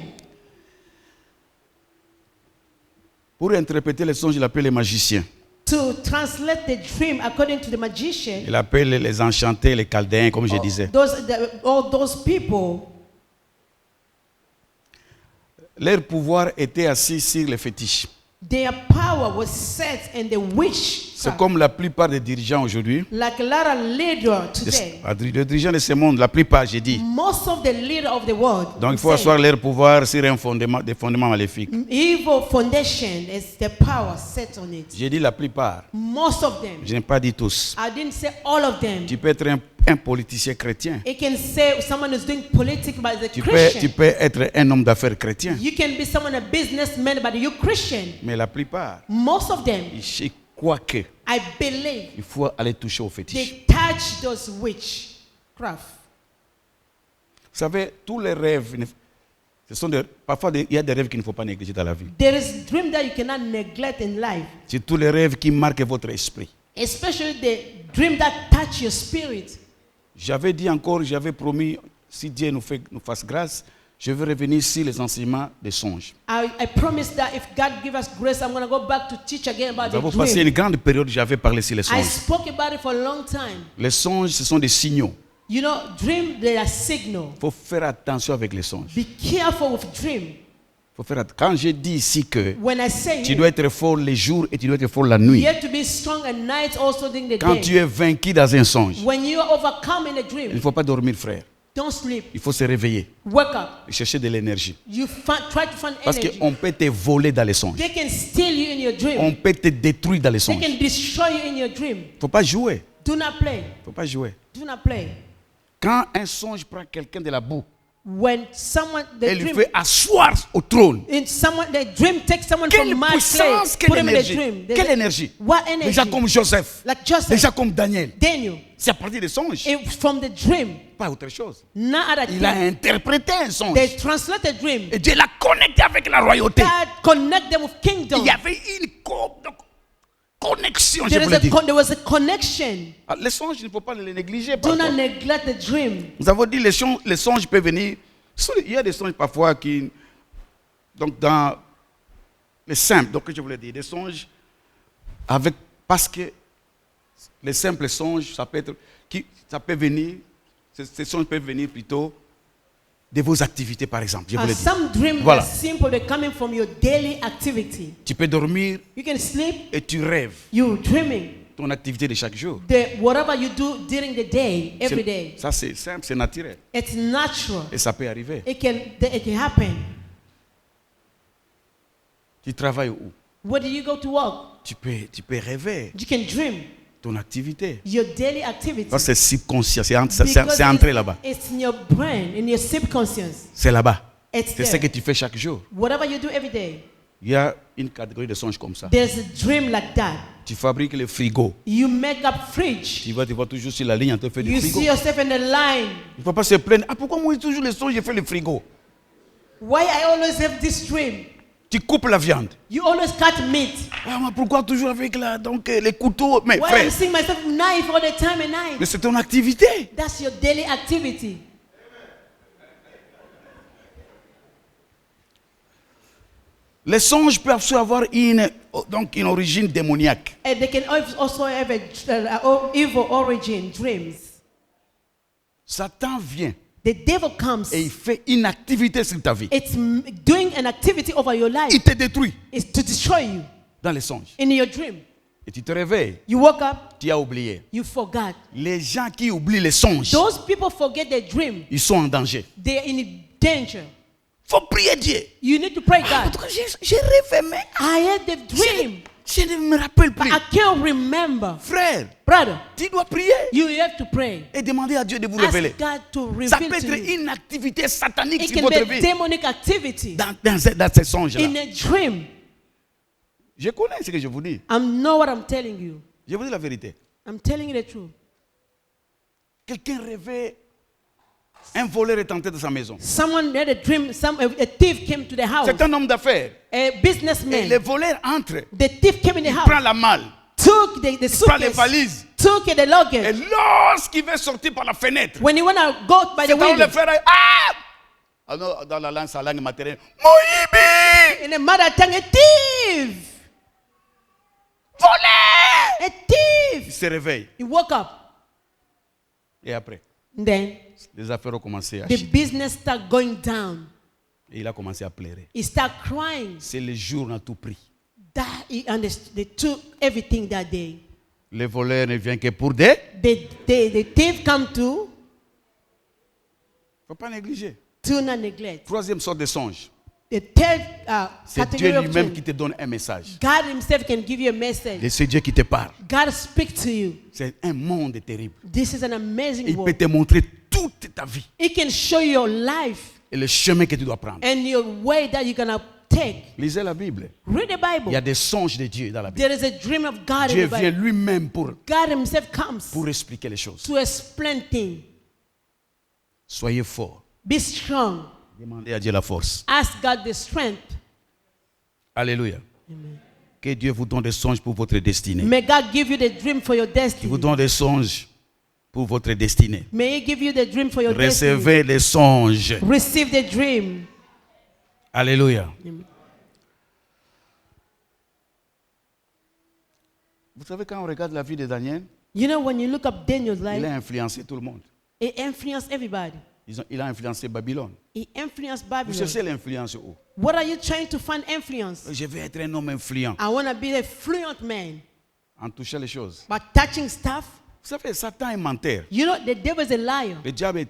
Pour interpréter les songes, il appelle les magiciens.
To translate the dream according to the magician,
Il appelle les enchantés, les chaldéens, comme je disais.
all those people,
Leur pouvoir était assis sur les fétiches.
their power was set in the witch.
C'est comme la plupart des dirigeants aujourd'hui.
Like a lot of leaders today.
Les dirigeants de ce monde, la plupart, j'ai dit.
Most of the leaders of the world.
Donc il faut asseoir leur pouvoir sur un fondement, des fondements maléfiques.
Evil foundation is the power set on it.
J'ai dit la plupart.
Most of them.
Je n'ai pas dit tous.
I didn't say all of them.
Tu peux être un politicien chrétien.
It can say someone is doing politics but is a
Tu
Christian.
peux être un homme d'affaires chrétien.
You can be someone a businessman but you're Christian.
Mais la plupart,
Most of them,
je crois qu'il
I believe,
faut aller toucher aux fétiches.
they touch those witchcraft.
Vous savez, tous les rêves, parfois il y a des rêves qu'il ne faut pas négliger dans la vie.
There is dream that you cannot neglect in life,
C'est tous les rêves qui marquent votre esprit.
especially the dream that touch your spirit.
J'avais dit encore, j'avais promis, si Dieu nous fasse grâce, je vais revenir sur les enseignements des songes.
I promise that if God give us grace, I'm going to go back to teach again about
Nous avons
the
passé
dream.
une grande période, j'avais parlé sur les
I
songes.
spoke about it for a long time.
Les songes, ce sont des signaux.
You know, dream, they are signal.
Il faut faire attention avec les songes.
Be careful with dream.
Quand je dis ici que
When I say
tu dois être fort les jours et tu dois être fort la nuit.
you have to be strong at night, also during the
Quand
day.
tu es vaincu dans un songe,
When you are overcome in a
il ne
dream,
faut pas dormir, frère.
don't sleep.
Il faut se réveiller
Wake up.
et chercher de l'énergie.
You try to find
Parce
energy.
qu'on peut te voler dans les songes.
They can steal you in your dream.
On peut te détruire dans les
They
songes.
can destroy you in your dream.
Il ne faut pas jouer.
Do not play.
Il ne faut pas jouer.
Do not play.
Quand un songe prend quelqu'un de la boue
When someone
et lui fait asseoir au trône,
the dream takes someone
quelle
from mad
puissance,
clay, put
quelle
him in the
énergie.
dream.
Quelle énergie.
What energy?
Déjà comme Joseph,
Like Joseph,
déjà comme Daniel.
Daniel.
C'est à partir des songes,
From the dream,
pas autre chose.
not other
Il a
thing.
interprété un songe.
They translate a dream.
Et Dieu l'a connecté avec la royauté.
God connect them with kingdom.
Il y avait une connexion, je voulais dire.
There was a connection.
Les songes, il ne faut pas les négliger.
Do
parfois.
not neglect the dream.
Nous avons dit les songes peuvent venir Il y a des songes parfois qui... Donc dans les simples, donc je voulais dire, des songes avec... Parce que les simples songes, ça peut venir... Ces songes peuvent venir plutôt de vos activités, par exemple. Je voulais dire.
Some dreams
Voilà.
are simple, they're coming from your daily activity.
Tu peux dormir
You can sleep,
et tu rêves
you're dreaming.
ton activité de chaque jour.
Whatever you do during the day, every day,
Ça, c'est simple, c'est naturel.
it's natural.
Et ça peut arriver.
It can happen.
Tu travailles où?
Where do you go to work?
Tu peux rêver
You can dream
ton activité.
your daily activity.
Ça, c'est subconscient. C'est
Because
entré là-bas.
It's in your brain, in your subconscious.
C'est là-bas.
It's
C'est ce
there.
que tu fais chaque jour.
Whatever you do every day,
Il y a une catégorie de songes comme ça.
there's a dream like that.
Tu fabriques le frigo.
You make up fridge.
Tu vas toujours sur la ligne en train de faire du
You
frigo.
see yourself in the line.
Il ne faut pas se plaindre. Ah, pourquoi moi, toujours les songes, je fais le frigo?
Why I always have this dream?
Tu coupes la viande.
You always cut meat.
Ah, mais pourquoi toujours avec les couteaux? Mais
Why I'm
frère,
seeing myself knife all the time and
mais
knife?
c'est ton activité.
That's your daily activity.
Les songes peuvent aussi avoir une origine démoniaque.
And they can also have a evil origin, dreams.
Satan vient
The devil comes.
et il fait une activité sur ta vie.
It's doing an activity over your life.
Il te détruit
It's to destroy you
dans les songes.
in your dream.
Et tu te réveilles,
You woke up,
tu as oublié.
you forgot.
Les gens qui oublient les songes,
Those people forget their dream.
ils sont en danger.
They're in danger.
Il faut prier Dieu.
You need to pray
Ah,
God.
j'ai rêvé, mais
I had the dream,
je ne me rappelle
but
plus.
I can't remember.
Frère,
Brother,
tu dois prier
you have to pray.
et demander à Dieu de vous révéler.
Ask God to
Ça peut
reveal to
être
you.
une activité satanique
It
sur
can be
votre
a
vie.
demonic activity
Dans ces songes-là.
in a dream.
Je connais ce que je vous dis.
I know what I'm telling you.
Je vous dis la vérité.
I'm telling you the truth.
Quelqu'un rêvait, un voleur est entré dans sa maison.
Someone had a dream, a thief came to the house,
C'est un homme d'affaires.
a
Et
businessman.
le voleur entre,
The thief came in the
il
house,
prend la malle,
took the
prend les
suitcase,
valises.
took the
Et
luggage.
lorsqu'il veut sortir par la fenêtre,
When you want to go by the
c'est dans
window,
le frère, ah! Alors, dans la langue, sa langue maternelle, Moïbi!
in the mother tongue, a thief,
Voleur!
a thief.
Il se réveille.
He woke up.
Et après,
Then
les affaires ont commencé à
the
chier.
business start going down.
Et il a commencé à pleurer.
He start crying.
C'est le jour où on a tout pris.
That he understood. They took everything that day.
Le voleur ne vient que pour des...
The thief come
Il ne faut pas négliger.
to not neglect.
Troisième sorte de songe.
The third
C'est Dieu
category of
lui-même
dream.
qui te donne un message.
God himself can give you a message.
Et c'est Dieu qui te parle.
God speaks to you.
C'est un monde terrible.
This is an amazing
Il peut
world.
te montrer toute ta vie
It can show you your life
et le chemin que tu dois prendre.
and your way that you're going to take.
Lisez la Bible.
Read the
Il y a
Bible.
des songes de Dieu dans la Bible.
There is a dream of God
Dieu
in the
vient
Bible.
lui-même pour
God himself comes
expliquer les choses.
to explain things.
Soyez forts.
Be strong.
Demandez à Dieu la force.
Ask God the strength.
Alléluia. Que Dieu vous donne des songes pour votre destinée.
May God give you the dream for your
Qu'il vous
destiny.
donne des songes pour votre destinée.
May He give you the dream for your destiny.
Recevez les songes.
Receive the dream.
Alléluia.
Amen.
Vous savez, quand on regarde la vie de Daniel,
You know, when you look up Daniel's
il
life,
a influencé tout le monde.
it influenced everybody.
Il a influencé Babylone.
He influenced
Vous
Babylon.
cherchez l'influence où?
What are you trying to find influence?
Je veux être un homme influent
I want to be a fluent man.
en touchant les choses.
But touching stuff,
Vous savez, Satan est menteur.
you know, the devil is a liar.
Le diable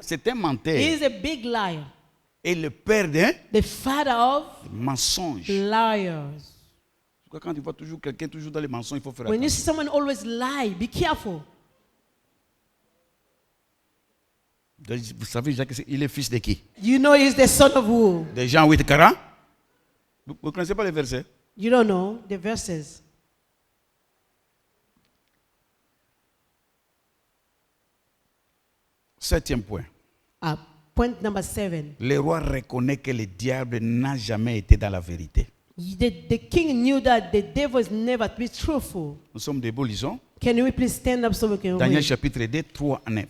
c'est un menteur.
He is a big liar.
Et le père d'un
The father of
mensonge.
liars.
Quand tu vois toujours quelqu'un toujours dans les mensonges, il faut faire
When you
attention.
see someone always lie, be careful.
Vous savez, Jacques, il est fils de qui?
You know he's the son of who?
De Jean 8, 40. Vous ne connaissez pas les versets?
You don't know the verses.
Septième point.
Point number 7.
Le roi reconnaît que le diable n'a jamais été dans la vérité.
The king knew that the devil is never to be truthful.
Nous sommes debout, lisons.
Can we please stand up so we can
Daniel
read?
chapitre 2, 3 à 9.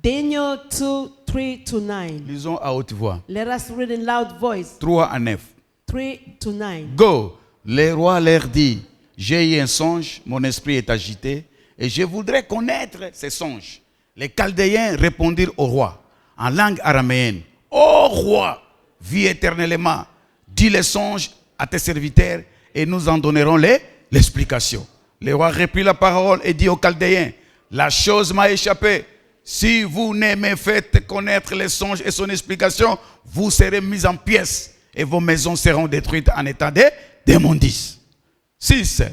Daniel 2, 3 to 9.
Lisons à haute voix.
Let us read in loud voice.
3 à 9.
3 to 9.
Go. Le roi leur dit, j'ai eu un songe, mon esprit est agité, et je voudrais connaître ces songes. Les Chaldéens répondirent au roi, en langue araméenne, ô roi, vis éternellement, dis les songes à tes serviteurs, et nous en donnerons l'explication. Le roi reprit la parole et dit aux Chaldéens, la chose m'a échappé. Si vous ne me faites connaître les songes et son explication, vous serez mis en pièces et vos maisons seront détruites en état d'immondice. 6.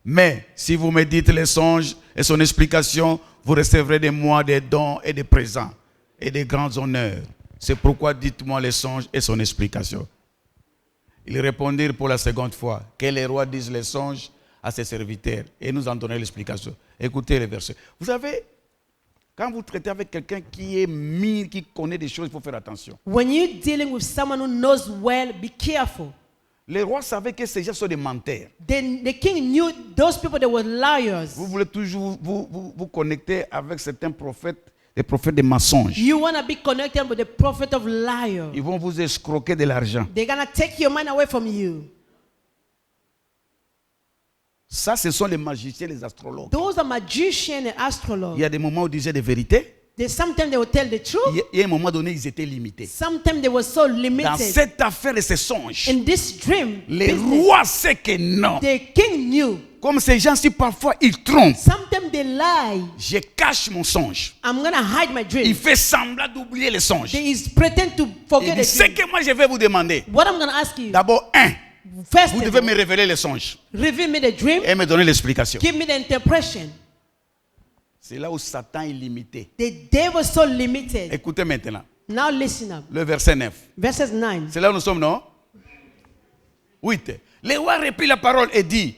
Mais si vous me dites les songes et son explication, vous recevrez de moi des dons et des présents et des grands honneurs. C'est pourquoi dites-moi les songes et son explication. Ils répondirent pour la seconde fois, que les rois disent les songes à ses serviteurs et nous en donner l'explication. Écoutez les versets. Vous savez, quand vous traitez avec quelqu'un qui est mûr, qui connaît des choses, il faut faire attention.
When you're dealing with someone who knows well, be careful.
Les rois savaient que ces gens sont des menteurs.
The king knew those people that were liars.
Vous voulez toujours vous connecter avec certains prophètes, des prophètes de mensonges.
You want to be connected with the prophet of liar.
Ils vont vous escroquer de l'argent.
They're going to take your money away from you.
Ça, ce sont les magiciens, les astrologues.
Those are magicians and
Il
astrologers.
y a des moments où ils disaient des vérités.
Sometimes they will tell the truth.
Il y a un moment donné, ils étaient limités.
Sometimes they were so
Dans
limited.
cette affaire et ces songes,
In this dream,
les
business,
rois savent que non.
the king knew.
Comme ces gens-ci, parfois, ils trompent.
Sometimes they lie.
Je cache mon songe.
I'm going to hide my
Il
dream.
fait semblant d'oublier les songes.
They is pretend to
Il
forget
dit,
the
ce
dream.
que moi je vais vous demander.
What I'm going to ask you,
D'abord,
first
vous
of
devez
all,
me révéler les songes
reveal me the dream,
et me donner l'explication.
give me the interpretation.
C'est là où Satan est limité.
The devil is so limited.
Écoutez maintenant,
Now listen up.
le verset 9.
Verses 9.
C'est là où nous sommes, non? 8. Le roi reprit la parole et dit,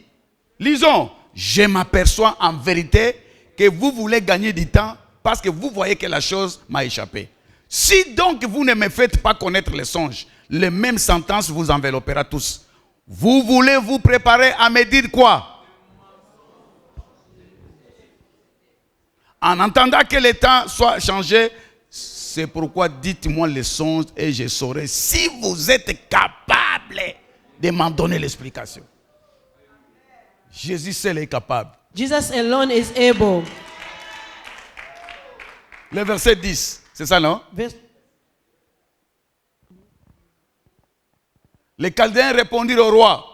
lisons, je m'aperçois en vérité que vous voulez gagner du temps parce que vous voyez que la chose m'a échappé. Si donc vous ne me faites pas connaître les songes, les mêmes sentences vous enveloppera tous. Vous voulez vous préparer à me dire quoi? En entendant que le temps soit changé, c'est pourquoi dites-moi les songes et je saurai si vous êtes capable de m'en donner l'explication. Jésus seul est capable.
Jesus alone is able.
Le verset 10, c'est ça, non? Les Chaldéens répondirent au roi,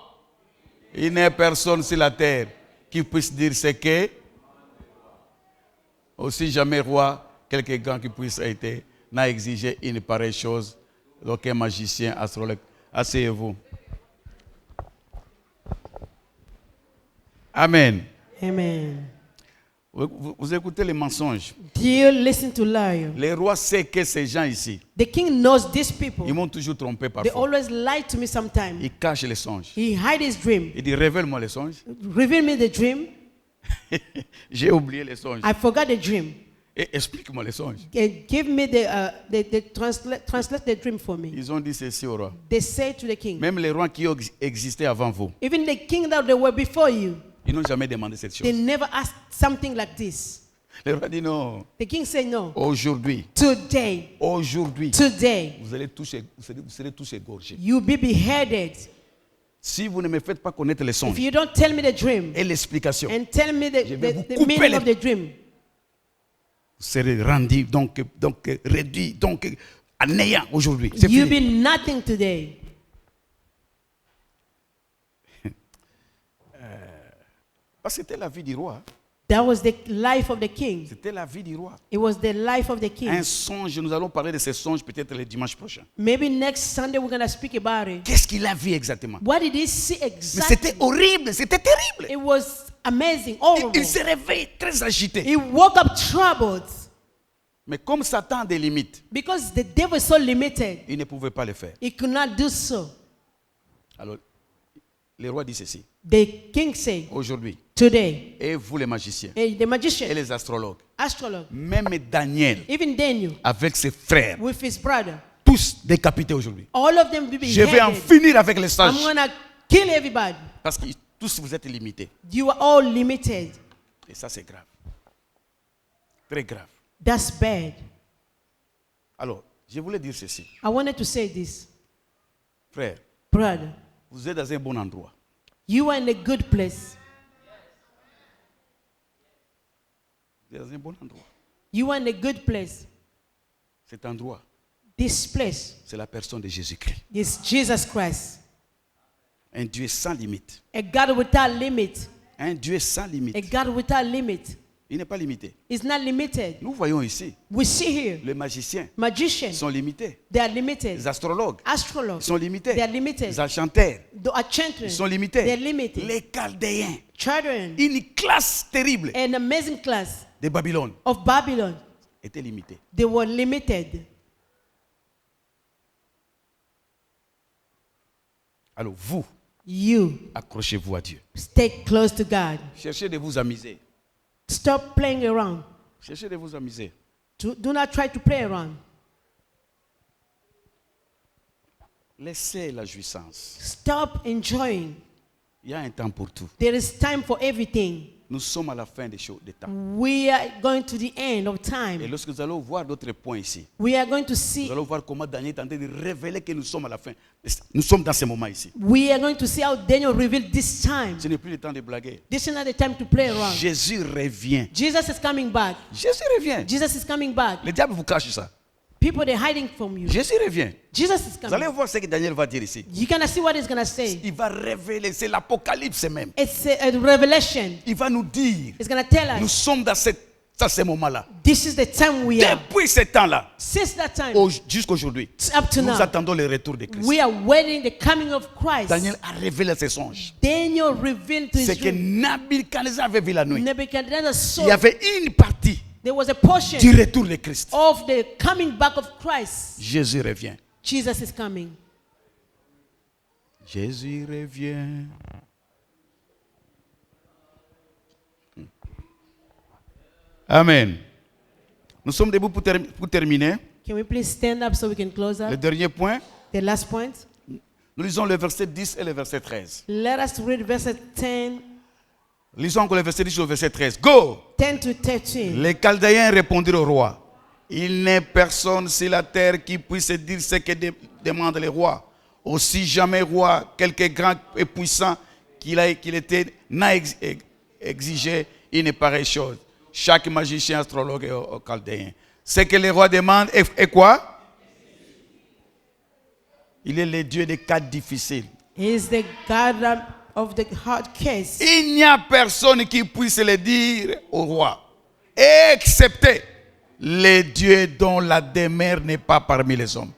il n'y a personne sur la terre qui puisse dire ce que, aussi jamais roi, quelque grand qui puisse être, n'a exigé une pareille chose, aucun magicien, astrologue. Asseyez-vous. Amen.
Amen.
Vous écoutez les mensonges.
Do you listen to liar?
Les rois savent que ces gens ici,
The king knows these people.
ils m'ont toujours trompé
They
parfois.
always lie to me sometimes.
Ils cachent les songes.
He hide his dream.
Il dit, révèle-moi les songes.
Reveal me the dream.
J'ai oublié les songes.
I forgot the dream.
Et explique-moi les songes.
And give me the translate the dream for me.
Ils ont dit ceci au roi.
They say to the king.
Même les rois qui ont existé avant vous,
Even the king that they were before you,
ils n'ont jamais demandé cette
they
chose.
never asked something like this.
Le roi dit non.
The king said no.
Aujourd'hui,
Today,
vous serez tous égorgés.
you be beheaded.
Si vous ne me faites pas connaître les
If
songes
you don't tell me the dream
et l'explication,
and tell me
Je vais vous
the
couper
meaning
les-
of the dream,
vous serez rendus, donc réduits, donc à néant aujourd'hui. C'est
you
fini.
be nothing today.
Parce que c'était la vie du roi.
That was the life of the king.
C'était la vie du roi.
It was the life of the king.
Un songe, nous allons parler de ces songes peut-être le dimanche prochain.
Maybe next Sunday we're going to speak about it.
Qu'est-ce qu'il a vu exactement?
What did he see
Mais
exactly?
c'était horrible, c'était terrible.
It was amazing,
Il
horrible.
se réveille très agité.
He woke up troubled
Mais comme Satan a des limites,
because the devil is so limited.
il ne pouvait pas le faire.
He could not do so.
Alors, le roi dit ceci.
The king said,
Aujourd'hui,
today,
et vous les magiciens,
the
et
magician,
les astrologues,
astrologue,
même Daniel,
even Daniel,
avec ses frères,
with his brother,
tous décapités aujourd'hui.
all of them will be
Je vais en
beheaded.
finir avec les
I'm
sages.
going to kill everybody.
Parce que tous vous êtes limités.
You are all limited.
Et ça, c'est grave. Très grave.
That's bad.
Alors, je voulais dire ceci.
I wanted to say this.
Frère,
Brother,
vous êtes dans un bon endroit.
you are in a good place.
Vous êtes dans un bon endroit.
You are in a good place.
Cet endroit,
This place
c'est la personne de Jésus-Christ.
is Jesus Christ.
Un Dieu sans limite.
A God without limit.
Un Dieu sans
A
limite.
God without limit.
Il n'est pas limité.
It's not limited.
Nous voyons ici,
We see here
les magiciens
magicians,
sont limités.
they are limited.
Les astrologues
Astrologers,
sont limités.
they are limited.
Les enchanteurs
The enchanters,
sont
they are
limités.
limited.
Les Chaldéens,
Children,
une classe terrible
an amazing class
de Babylone,
of Babylon,
étaient limités.
they were limited.
Alors vous,
You
accrochez-vous à Dieu.
stay close to God.
Cherchez de vous amuser.
Stop playing around.
Cherchez de vous amuser.
Do not try to play around.
Laissez la jouissance.
Stop enjoying.
Il y a un temps pour tout.
There is time for everything.
Nous sommes à la fin des choses, des temps.
We are going to the end of
Et
time.
lorsque nous allons voir d'autres points ici,
We are going to see.
nous allons voir comment Daniel est en train de révéler que nous sommes à la fin. Nous sommes dans ce moment ici.
We are going to see how Daniel revealed this time.
Ce n'est plus le temps de blaguer.
This is not the time to play around.
Jésus revient.
Jesus is coming back.
Jésus revient.
Jesus is coming back.
Le diable vous cache ça.
People, they're hiding from you.
Jésus revient.
Jesus is
Vous allez
coming.
voir ce que Daniel va dire ici.
You're going to see what he's going to say.
Il va révéler, c'est l'Apocalypse même.
It's a revelation.
Il va nous dire,
It's going to tell
nous
us,
sommes dans ce moment-là.
this is the time we are.
Depuis ce temps-là,
Since that time,
jusqu'aujourd'hui,
up to
nous
now,
attendons le retour de Christ.
we are waiting the coming of Christ.
Daniel a révélé ses songes.
Daniel revealed to
C'est
his
que
dream.
Nabuchodonosor avait vu la nuit.
Nebuchadnezzar
Il
saw
y avait une partie
there was a portion
du retour de Christ.
of the coming back of Christ.
Jésus revient.
Jesus is coming.
Jésus revient. Amen. Nous sommes debout pour terminer.
Can we please stand up so we can close
Le
up?
dernier point,
The last point.
nous lisons le verset 10 et le verset 13.
Let us read verses 10,
Lisons encore le verset 10 au verset 13. Go!
10 to 13.
Les Chaldéens répondirent au roi. Il n'est personne sur la terre qui puisse dire ce que demande le roi. Aussi jamais roi, quelque grand et puissant qu'il était, n'a exigé une pareille chose. Chaque magicien, astrologue et chaldéen. Ce que le roi demande est quoi? Il est le Dieu des cas difficiles.
He is the God of the hard case.
Il n'y a personne qui puisse le dire au roi, excepté les dieux dont la demeure n'est pas parmi les hommes.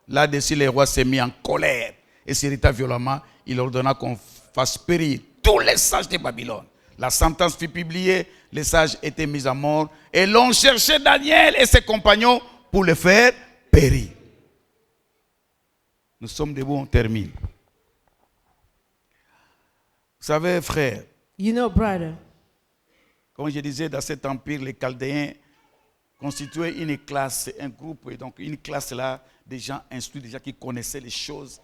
Là-dessus, le roi s'est mis en colère et s'irrita violemment. Il ordonna qu'on fasse périr tous les sages de Babylone. La sentence fut publiée, les sages étaient mis à mort et l'on cherchait Daniel et ses compagnons pour le faire périr. Nous sommes debout, on termine. Vous savez, frère,
You know, brother,
comme je disais, dans cet empire, les Chaldéens constituaient une classe, un groupe, et donc une classe là, des gens instruits, des gens qui connaissaient les choses,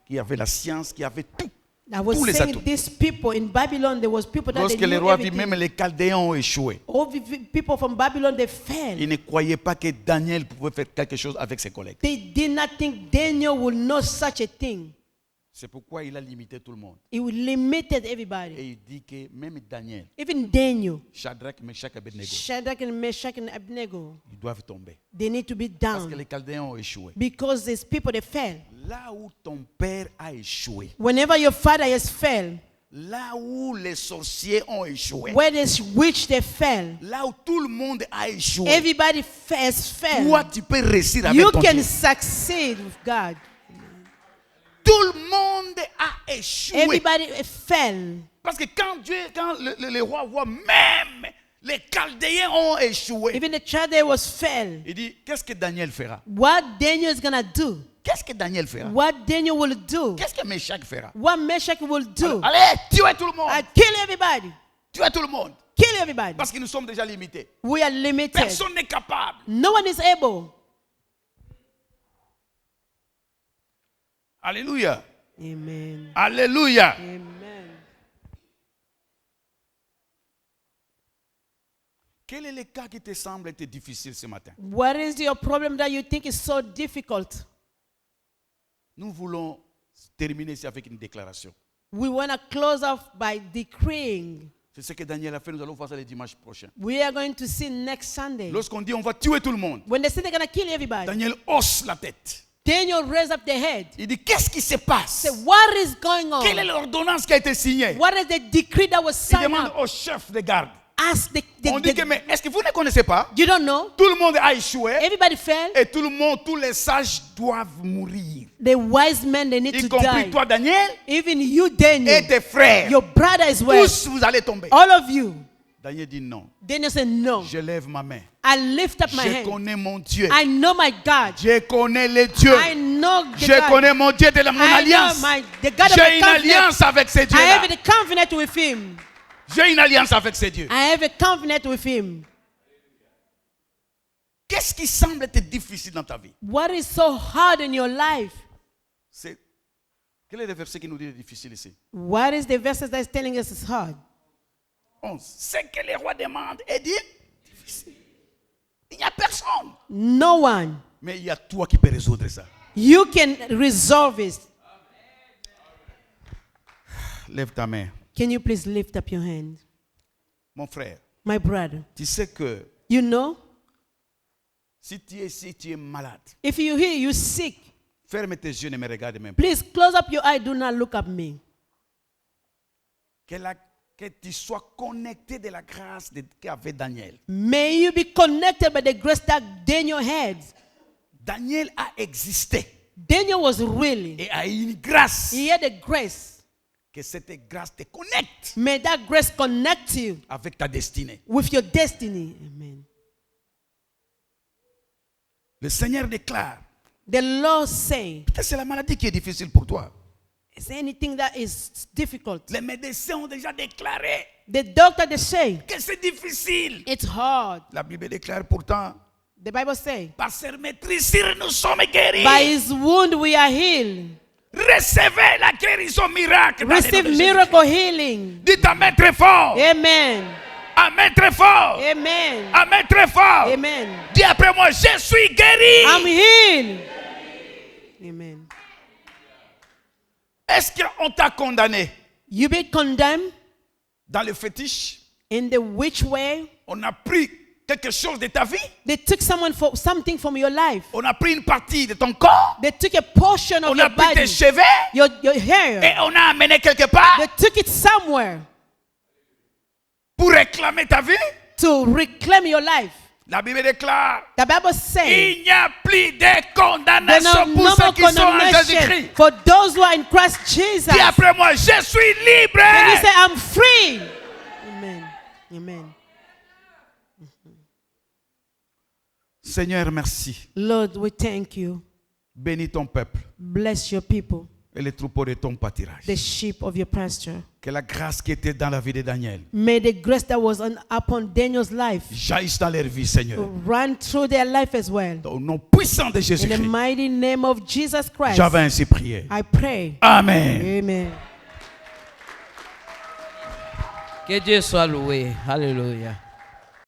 qui avaient la science, qui avaient tout.
I was
Tous les
saying
atouts.
these people in Babylon, there was people that
Lorsque
they
le
knew
roi vit,
everything.
même les Chaldéens ont échoué.
All the people from Babylon, they fell.
Ils ne croyaient pas que Daniel pouvait faire quelque chose avec ses collègues.
They did not think Daniel would know such a thing.
C'est pourquoi il a limité tout le monde.
He would limited
Et
everybody.
il dit que même Daniel,
Even Daniel,
Shadrach, Meshach et Abednego,
Shadrach and Meshach and Abednego,
ils doivent tomber.
they need to be
Parce que
down
les Chaldéens ont échoué.
because these people, they fell.
Là où ton père a échoué,
Whenever your father has fell,
là où les sorciers ont échoué,
where there's witch, they fell.
là où tout le monde a échoué,
Everybody has fell.
toi tu peux réussir avec
You
ton
can
Dieu.
succeed with God.
Tout le monde a échoué.
Everybody fell.
Parce que quand le roi voit même les Chaldéens ont échoué,
Even the child there was fell.
il dit, qu'est-ce que Daniel fera?
What Daniel is gonna do?
Qu'est-ce que Daniel fera?
What Daniel will do?
Qu'est-ce que Meshach fera?
What Meshach will do?
Allez, tuez tout le monde.
I kill everybody.
Tuez tout le monde.
Kill everybody.
Parce que nous sommes déjà limités.
We are limited.
Personne n'est capable.
No one is able.
Alléluia.
Amen.
Alléluia.
Amen.
Quel est le cas qui te semble être difficile ce matin?
What is your problem that you think is so difficult?
Nous voulons terminer ici avec une déclaration.
We want to close off by decreeing.
C'est ce que Daniel a fait, nous allons voir ça le dimanche prochain.
We are going to see next Sunday.
Lorsqu'on dit on va tuer tout le monde,
When they say they're going to kill everybody,
Daniel hausse la tête.
Daniel raised up the head.
Il dit qu'est-ce qui se passe?
Say, what is going
Quelle est
on?
l'ordonnance qui a été signée?
What is the decree that was
Il
signed
demande
up?
au chef de garde.
Ask
On dit que mais est-ce que vous ne connaissez pas?
you don't know?
Tout le monde a échoué
Everybody fell.
et tout le monde, tous les sages doivent mourir.
The wise men, they need
Y
to
compris
die.
toi, Daniel,
Even you,
et
Daniel.
tes frères.
Your brother as well.
Tous vous allez tomber.
All of you.
Daniel dit non.
Daniel said, no.
Je lève ma main.
I lift up my
Je
hand.
connais mon Dieu.
I know my God.
Je connais les dieux.
I know the
Je
God.
connais mon Dieu de mon
I know
alliance.
the God of
J'ai
my
une
covenant.
alliance avec ces
I
dieux-là.
have a covenant with him.
J'ai une alliance avec ces dieux.
I have a covenant with him.
Qu'est-ce qui semble être difficile dans ta vie?
What is so hard in your life?
Quel est le verset qui nous dit difficile ici?
What is the verse that is telling us is hard?
11. Ce que les rois demandent est dit difficile. Il n'y a personne.
No one.
Mais il y a toi qui peux résoudre ça.
You can resolve it.
Lève ta main.
Can you please lift up your hand?
Mon frère,
My brother,
tu sais que
you know,
si tu es ici, tu es malade.
if you hear you sick,
Ferme tes yeux, ne me regarde même pas.
please close up your eye. Do not look at me.
Que tu sois connecté de la grâce qu'avait Daniel.
May you be connected by the grace that Daniel had.
Daniel a existé
Daniel was really.
et a eu une grâce.
He had a grace.
Que cette grâce te connecte
May that grace connect you
avec ta destinée.
with your destiny. Amen.
Le Seigneur déclare,
The Lord say,
peut-être c'est la maladie qui est difficile pour toi.
is there anything that is difficult?
Les médecins ont déjà déclaré
The doctor they say
que c'est difficile.
it's hard.
La Bible déclare pourtant,
The Bible say,
par ses maîtrisures nous sommes guéris.
by his wound we are healed.
Recevez la guérison miracle. dans le nom
Receive
de Jésus.
miracle healing.
Dites Amen très fort.
Amen.
Amen très fort.
Amen.
Amen très fort.
Amen.
Dis après moi, je suis guéri.
I'm healed. Amen.
Est-ce qu'on t'a condamné
You be condemned
dans le fétiche?
in the which way?
On a pris quelque chose de ta vie?
They took something from your life.
On a pris une partie de ton corps?
They took a portion of
On
your
a pris tes
body,
cheveux
your hair.
et on a amené quelque part
They took it somewhere
pour réclamer ta vie?
to reclaim your life.
La Bible déclare,
The Bible says
il n'y a plus de
there's
condamnation
no
pour
more
ceux qui sont en
condemnation
Jésus-Christ.
for those who are in Christ Jesus.
Dis après moi, je suis libre.
Then you say, I'm free. Amen. Amen.
Seigneur, merci.
Lord, we thank you.
Bénis ton peuple
Bless your people,
et les troupeaux de ton pâturage.
the sheep of your pasture.
Que la grâce qui était dans la vie de Daniel
May the grace that was upon Daniel's life
jaillisse dans leur vie, Seigneur.
run through their life as well.
Au nom puissant de
In the
Jésus-Christ,
mighty name of Jesus Christ,
j'avais ainsi prié.
I pray.
Amen.
Amen.
Que Dieu soit loué. Alléluia.